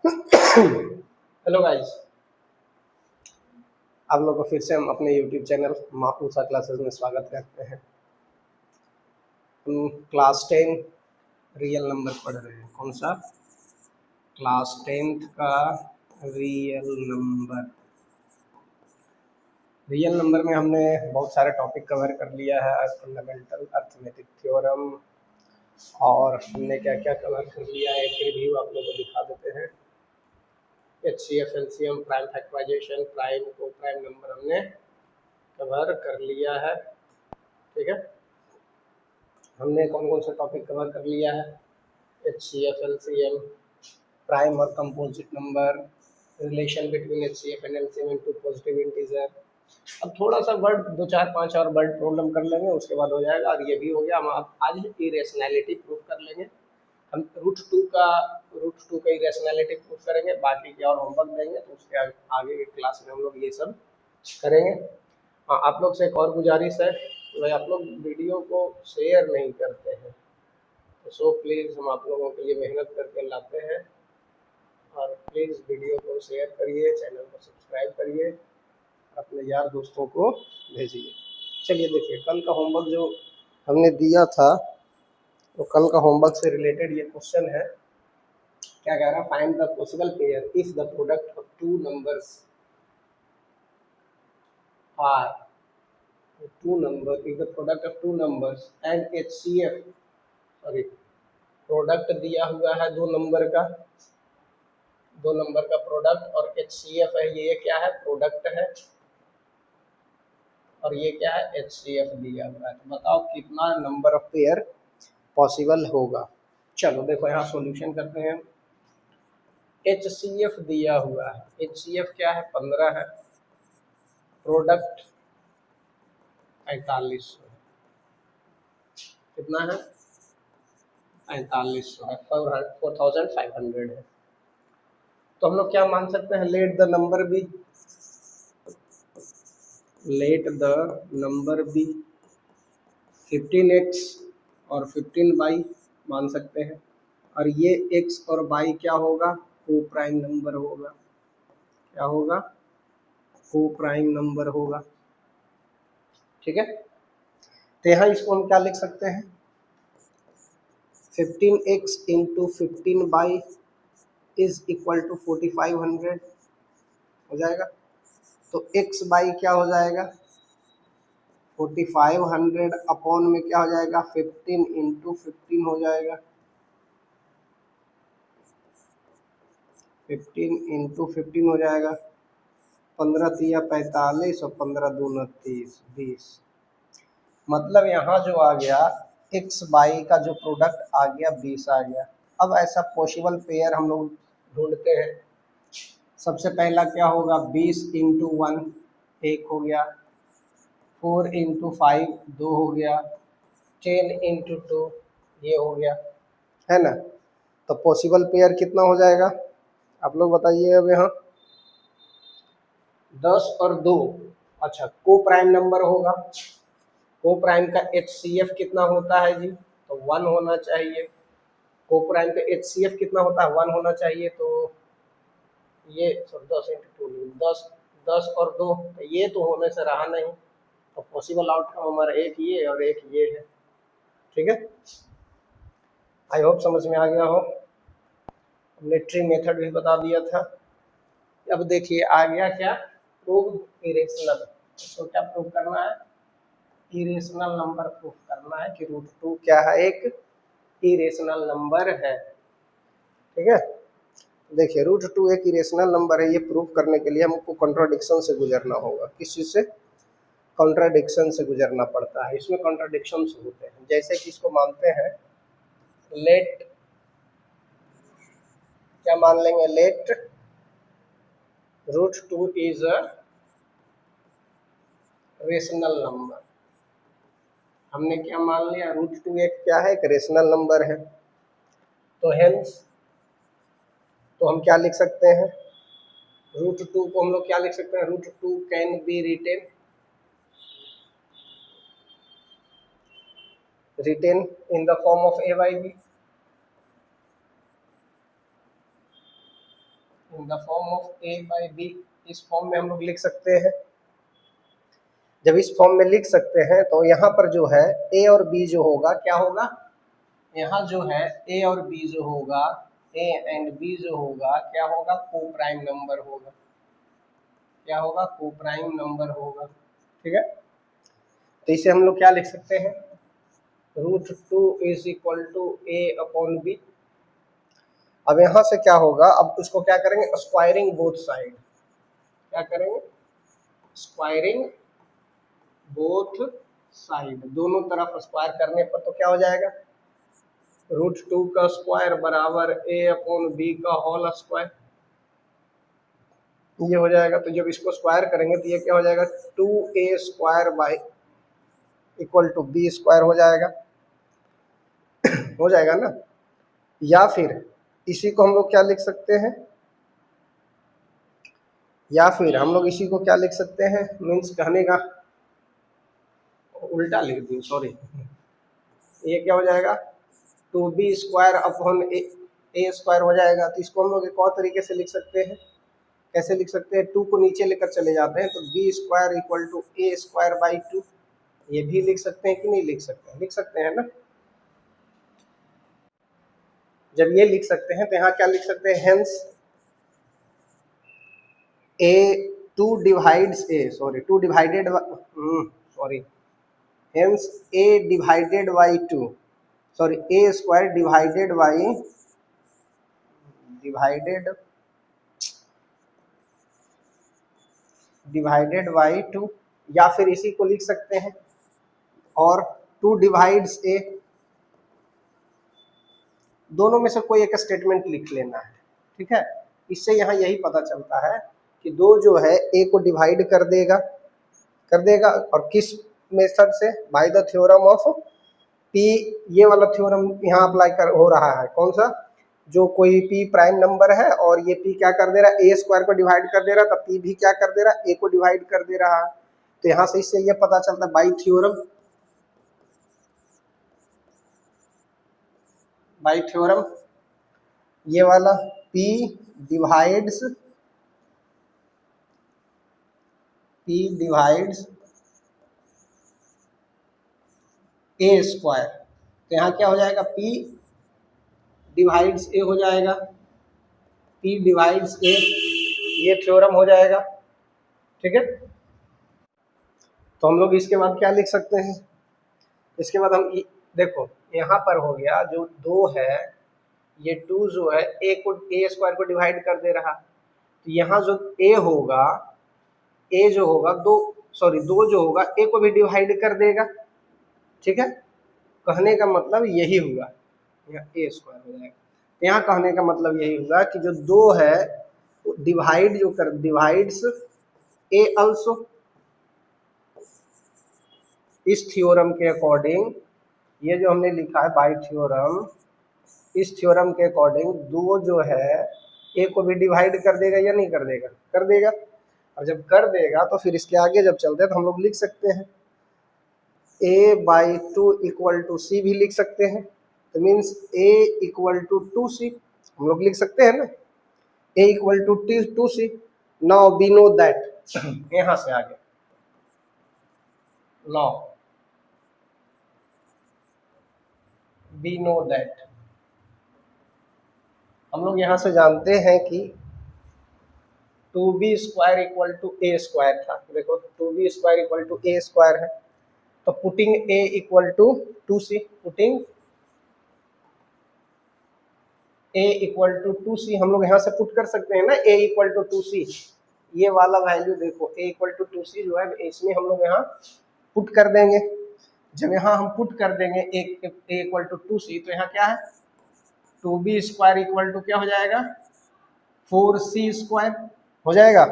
Hello guys, आप लोगों को फिर से हम अपने यूट्यूब चैनल मापूसा क्लासेस में स्वागत करते हैं। हम क्लास 10 रियल नंबर पढ़ रहे हैं। कौन सा? क्लास 10th का रियल नंबर। रियल नंबर में हमने बहुत सारे टॉपिक कवर कर लिया है। फंडामेंटल अर्थमेटिक थ्योरम और हमने क्या क्या कवर कर लिया है, एक रिव्यू आप लोगों को दिखा देते हैं। HCF, LCM, prime factorization, prime को प्राइम नंबर हमने कवर कर लिया है। ठीक है, हमने कौन कौन सा टॉपिक कवर कर लिया है? HCF, LCM, प्राइम और composite number, relation between HCF and LCM into positive integer. अब थोड़ा सा वर्ड, दो चार पांच और वर्ड प्रॉब्लम कर लेंगे, उसके बाद हो जाएगा। और ये भी हो गया। हम आज इरेशनैलिटी प्रूफ कर लेंगे। हम रूट टू का इरेशनैलिटी प्रूफ करेंगे। बाकी के और होमवर्क देंगे तो उसके आगे की क्लास में हम लोग ये सब करेंगे। हाँ, आप लोग से एक और गुजारिश है कि भाई आप लोग वीडियो को शेयर नहीं करते हैं, तो सो प्लीज़ हम आप लोगों के लिए मेहनत करके लाते हैं। और प्लीज़ वीडियो को शेयर करिए, चैनल को सब्सक्राइब करिए, अपने यार दोस्तों को भेजिए। चलिए देखिए, कल का होमवर्क जो हमने दिया था, तो कल का होमवर्क से रिलेटेड ये क्वेश्चन है। क्या कह रहा है? Find the possible pair if the product of two numbers are if the product of two numbers and HCF, sorry, product दिया हुआ है दो नंबर का प्रोडक्ट, और HCF है, ये क्या है? प्रोडक्ट है। और ये क्या है? HCF दिया हुआ है। तो बताओ कितना नंबर ऑफ पेयर पॉसिबल होगा। चलो देखो, यहाँ सॉल्यूशन करते हैं। HCF दिया हुआ है। HCF क्या है? 15 है। प्रोडक्ट 4500 है। कितना है? 4500 है। 4500 है। तो हम लोग क्या मान सकते हैं? Let the number B 15x और 15y मान सकते हैं। और ये x और y क्या होगा? को प्राइम नंबर होगा। क्या होगा? को प्राइम नंबर होगा। ठीक है, तो यहाँ इसको हम क्या लिख सकते हैं? 15x into 15y is equal to 4500 हो जाएगा। तो एक्स बाई क्या हो जाएगा? 4500 अपॉन में क्या हो जाएगा? 15 इंटू 15 हो जाएगा। 15 इंटू 15 हो जाएगा। 15 तिया 45 और 15 दूना 30, 20। मतलब यहाँ जो आ गया, एक्स बाई का जो प्रोडक्ट आ गया 20 आ गया। अब ऐसा पॉसिबल पेयर हम लोग ढूंढते हैं। सबसे पहला क्या होगा? 20 इंटू 1 1 हो गया, 4 इंटू 5 2 हो गया, 10 इंटू 2 ये हो गया, है ना? तो पॉसिबल पेयर कितना हो जाएगा? आप लोग बताइए। अब यहाँ 10 और 2। अच्छा, को प्राइम नंबर होगा। को प्राइम का HCF कितना होता है जी? तो 1 होना चाहिए। को प्राइम का HCF कितना होता है? 1 होना चाहिए। तो ये 10 इंटू 2, 10 और 2, तो ये तो होने से रहा नहीं। तो पॉसिबल आउटकम हमारा एक ये और एक ये है। ठीक है, आई होप समझ में आ गया हो। हमने ट्री मेथड भी बता दिया था। अब देखिए आ गया क्या? Prove irrational. इसको क्या प्रूव करना है? इरेशनल नंबर प्रूफ करना है कि √2 क्या है? एक इरेशनल नंबर है। ठीक है, देखिए √2 एक इरेशनल नंबर है। ये प्रूफ करने के लिए हमको कॉन्ट्राडिक्शन से गुजरना होगा। किस चीज़ से? कॉन्ट्राडिक्शन से गुजरना पड़ता है। इसमें कॉन्ट्राडिक्शन होते हैं। जैसे कि इसको मानते हैं, लेट, क्या मान लेंगे? Let √2 is a rational number. हमने क्या मान लिया? √2 एक क्या है? एक रेशनल नंबर है। तो हेंस, तो हम क्या लिख सकते हैं? √2 को हम लोग क्या लिख सकते हैं? √2 can be written in the form of a by b। In the form of a by b, इस फॉर्म में हम लोग लिख सकते हैं। जब इस फॉर्म में लिख सकते हैं तो यहाँ पर जो है ए और बी जो होगा क्या होगा, यहाँ जो है ए और बी जो होगा, ए एंड बी जो होगा क्या होगा, को प्राइम नंबर होगा। क्या होगा, को प्राइम नंबर होगा। ठीक है, तो इसे हम लोग क्या लिख सकते हैं, √2 is equal to a upon b. अब यहाँ से क्या होगा, अब उसको क्या करेंगे, स्क्वायरिंग बोथ साइड। क्या करेंगे, स्क्वायरिंग बोथ साइड, दोनों तरफ स्क्वायर करने पर तो क्या हो जाएगा, √2 का स्क्वायर बराबर ए अपॉन बी का होल स्क्वायर, ये हो जाएगा। तो जब इसको स्क्वायर करेंगे तो ये क्या हो जाएगा, 2a square by equal to b square हो जाएगा। हो जाएगा ना। या फिर इसी को हम लोग क्या लिख सकते हैं, या फिर हम लोग इसी को क्या लिख सकते हैं, मीन्स कहने का उल्टा लिख दूँ, सॉरी, ये क्या हो जाएगा, 2b स्क्वायर अपॉन ए स्क्वायर हो जाएगा। तो इसको हम लोग एक और तरीके से लिख सकते हैं। कैसे लिख सकते हैं, 2 को नीचे लेकर चले जाते हैं तो b square equal to a square by 2, ये भी लिख सकते हैं कि नहीं लिख सकते हैं, लिख सकते हैं ना। जब ये लिख सकते हैं तो यहाँ क्या लिख सकते हैं, hence A 2 divides A, sorry 2 divided, sorry, hence A divided by 2, sorry A square divided by divided by 2, या फिर इसी को लिख सकते हैं और 2 डिवाइड्स ए, दोनों में से कोई एक स्टेटमेंट लिख लेना है। ठीक है, इससे यहाँ यही पता चलता है कि 2 जो है ए को डिवाइड कर देगा और किस मेथड से, by the theorem of P, ये वाला थ्योरम यहाँ अप्लाई कर हो रहा है। कौन सा, जो कोई पी प्राइम नंबर है और ये पी क्या कर दे रहा है, ए स्क्वायर को डिवाइड कर दे रहा है, तो पी भी क्या कर दे रहा है, ए को डिवाइड कर दे रहा है। तो यहाँ से इससे ये पता चलता है बाई थ्योरम, ये वाला P डिवाइड्स ए स्क्वायर, तो यहाँ क्या हो जाएगा, P डिवाइड्स ए हो जाएगा, P डिवाइड्स ए, ये थ्योरम हो जाएगा। ठीक है, तो हम लोग इसके बाद क्या लिख सकते हैं, इसके बाद हम देखो यहाँ पर हो गया जो 2 है, ये 2 जो है ए स्क्वायर को डिवाइड कर दे रहा, तो यहाँ जो ए होगा, ए जो होगा 2 जो होगा ए को भी डिवाइड कर देगा। ठीक है, कहने का मतलब यही हुआ, यहाँ ए स्क्वायर हो जाएगा। यहाँ कहने का मतलब यही हुआ कि जो 2 है डिवाइड्स ए अल्सो। इस थ्योरम के अकॉर्डिंग, ये जो हमने लिखा है बाई थ्योरम, इस थ्योरम के अकॉर्डिंग 2 जो है ए को भी डिवाइड कर देगा या नहीं कर देगा, कर देगा। और जब कर देगा तो फिर इसके आगे जब चलते हैं तो हम लोग लिख सकते हैं a बाई 2 इक्वल टू सी भी लिख सकते हैं। तो means a equal to 2c हम लोग लिख सकते हैं ना, a equal to 2c। Now we know that, यहाँ से आगे नाउ वी नो दैट, हम लोग यहाँ से जानते हैं कि 2b square equal to a square था। देखो 2b square equal to a square है, तो putting a equal to 2c, putting a equal to 2c हम लोग यहाँ से पुट कर सकते हैं ना, a इक्वल टू 2c, ये वाला वैल्यू देखो a इक्वल टू 2c जो है इसमें हम लोग यहाँ पुट कर देंगे। जब यहाँ हम पुट कर देंगे a इक्वल टू 2c, तो यहाँ क्या है, 2b स्क्वायर इक्वल टू क्या हो जाएगा, 4c स्क्वायर हो जाएगा।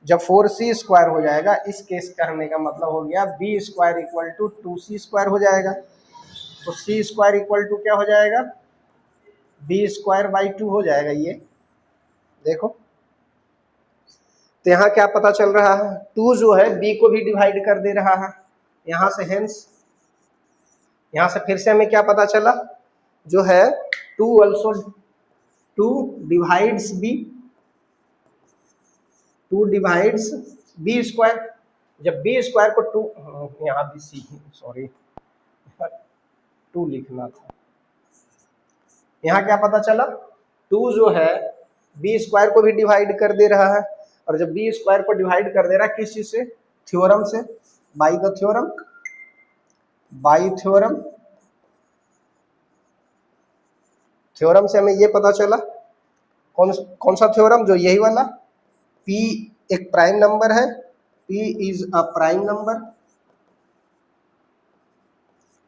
जब 4c स्क्वायर हो जाएगा, इस केस करने का मतलब हो गया b square equal to 2c square हो जाएगा। तो c स्क्वायर इक्वल टू क्या हो जाएगा, b स्क्वायर बाई 2 हो जाएगा। ये देखो, तो यहाँ क्या पता चल रहा है, 2 जो है b को भी डिवाइड कर दे रहा है यहाँ से, हेंस यहाँ से फिर से हमें क्या पता चला, जो है 2 also 2 divides b, 2 divides b square. जब बी स्क्वायर को 2, यहाँ भी सी, सॉरी 2 लिखना था। यहाँ क्या पता चला, 2 जो है बी स्क्वायर को भी डिवाइड कर दे रहा है, और जब बी स्क्वायर को डिवाइड कर दे रहा है किस चीज से, थ्योरम से, by the theorem, by theorem. Theorem से हमें ये पता चला, कौन सा थ्योरम, जो यही वाला, P एक प्राइम नंबर है, P is a prime number,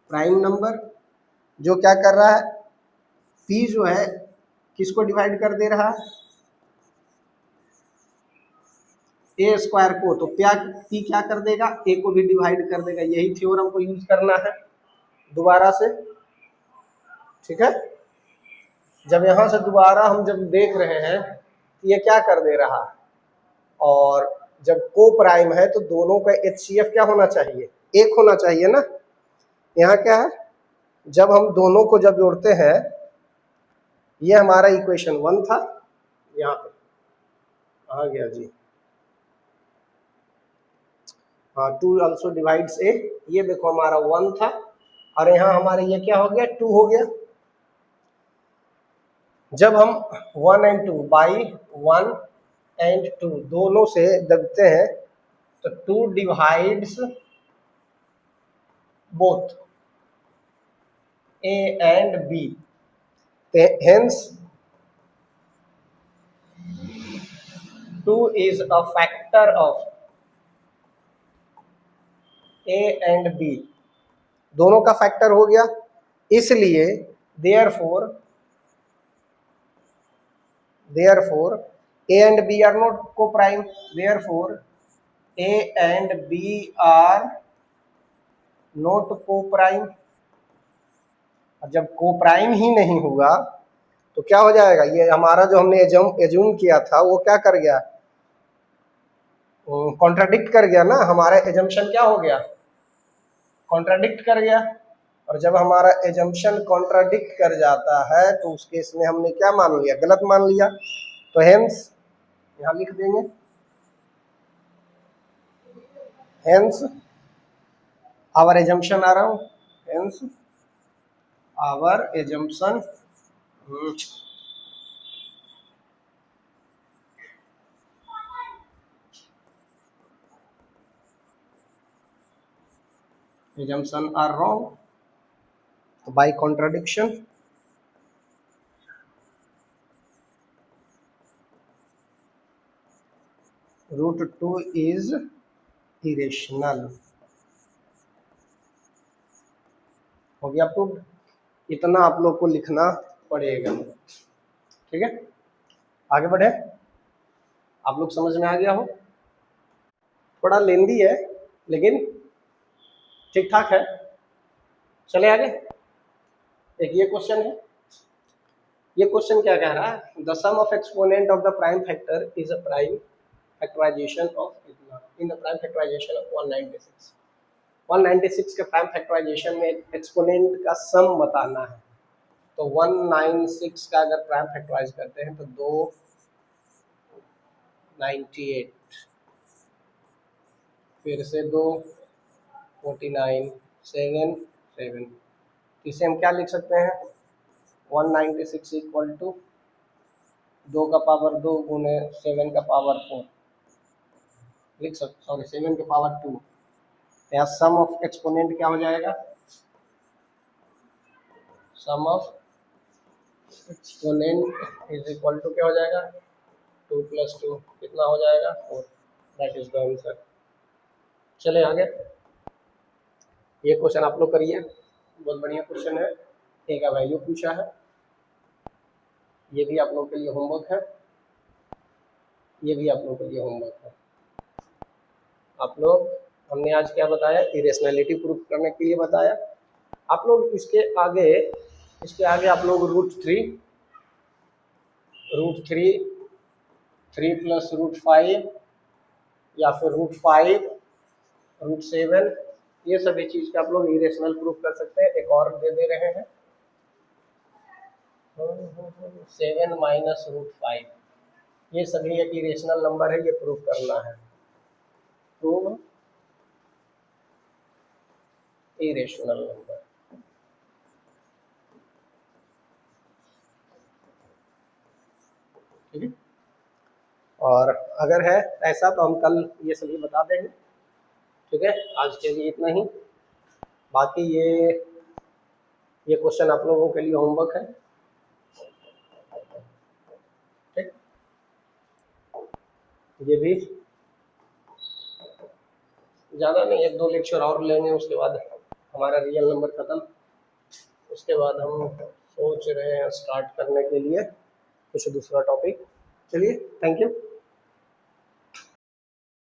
prime number जो क्या कर रहा है, P जो है किसको डिवाइड कर दे रहा है, ए स्क्वायर को, तो P क्या कर देगा, ए को भी डिवाइड कर देगा। यही थ्योरम को यूज करना है दोबारा से, ठीक है। जब यहाँ से दोबारा हम जब देख रहे हैं ये क्या कर दे रहा है, और जब को प्राइम है तो दोनों का HCF क्या होना चाहिए, 1 होना चाहिए ना। यहाँ क्या है, जब हम दोनों को जब जोड़ते हैं, ये हमारा इक्वेशन 1 था, यहाँ पे आ गया जी, हाँ 2 ऑल्सो डिवाइड्स ए, ये देखो हमारा 1 था, और यहाँ हमारे ये क्या हो गया, 2 हो गया। जब हम 1 एंड 2 बाई 1 एंड 2 दोनों से दबते हैं तो 2 divides both a and b, hence 2 is a factor of A and B, दोनों का फैक्टर हो गया, इसलिए therefore A and B are not co-prime, therefore A and B are not co-prime। जब co-prime ही नहीं हुआ तो क्या हो जाएगा, ये हमारा जो हमने एज्यूम किया था वो क्या कर गया, कॉन्ट्राडिक्ट कर गया ना, हमारा एजम्पशन क्या हो गया, कॉन्ट्राडिक्ट कर गया। और जब हमारा एजम्पशन कॉन्ट्राडिक्ट कर जाता है तो उस केस में हमने क्या मान लिया, गलत मान लिया। तो हेंस यहाँ लिख देंगे, हेंस आवर एजम्पशन, आ रहा हूँ, hence our assumption assumption are wrong by contradiction √2 is irrational। हो गया प्रूव्ड, इतना आप लोग को लिखना पड़ेगा, ठीक है। आगे बढ़े, आप लोग समझ में आ गया हो, थोड़ा लेंदी है लेकिन ठीक ठाक है। चले आगे, एक ये क्वेश्चन है, ये क्वेश्चन क्या कह रहा है, the sum of exponent of the prime factor is a prime factorisation of इतना, in the prime factorisation of 196। 196 के प्राइम फैक्टराइजेशन में एक्सपोनेंट का सम बताना है। तो 196 का अगर प्राइम फैक्टराइज करते हैं तो 298, फिर से 249, 7 7, इसे हम क्या लिख सकते हैं, 196 इक्वल टू 2 का पावर 2 गुने 7 का पावर 4 लिख सकते, सॉरी 7 का पावर 2। यहाँ सम ऑफ एक्सपोनेंट क्या हो जाएगा, sum of exponent is equal to क्या हो जाएगा, 2 + 2 कितना हो जाएगा, 4। That is the answer. चले आगे, ये क्वेश्चन आप लोग करिए, बहुत बढ़िया क्वेश्चन है, ए का वैल्यू पूछा है, ये भी आप लोग के लिए होमवर्क है, ये भी आप लोग के लिए होमवर्क है। आप लोग, हमने आज क्या बताया, इरेशनैलिटी प्रूफ करने के लिए बताया। आप लोग इसके आगे आप लोग √3 3 + √5 या फिर √5 √7, ये सभी चीज़ का आप लोग इरेशनल प्रूफ कर सकते हैं। एक और दे रहे हैं, 7 माइनस रूट 5, ये सभी एक इरेशनल नंबर है, ये प्रूव करना है। Prove irrational number. ठीक है, और अगर है ऐसा तो हम कल ये सभी बता देंगे। ठीक है, आज के लिए इतना ही। बाकी ये क्वेश्चन आप लोगों के लिए होमवर्क है। ठीक, ये भी ज़्यादा नहीं, 1-2 लेक्चर और लेंगे, उसके बाद हमारा रियल नंबर ख़त्म। उसके बाद हम सोच रहे हैं स्टार्ट करने के लिए कुछ दूसरा टॉपिक। चलिए, थैंक यू।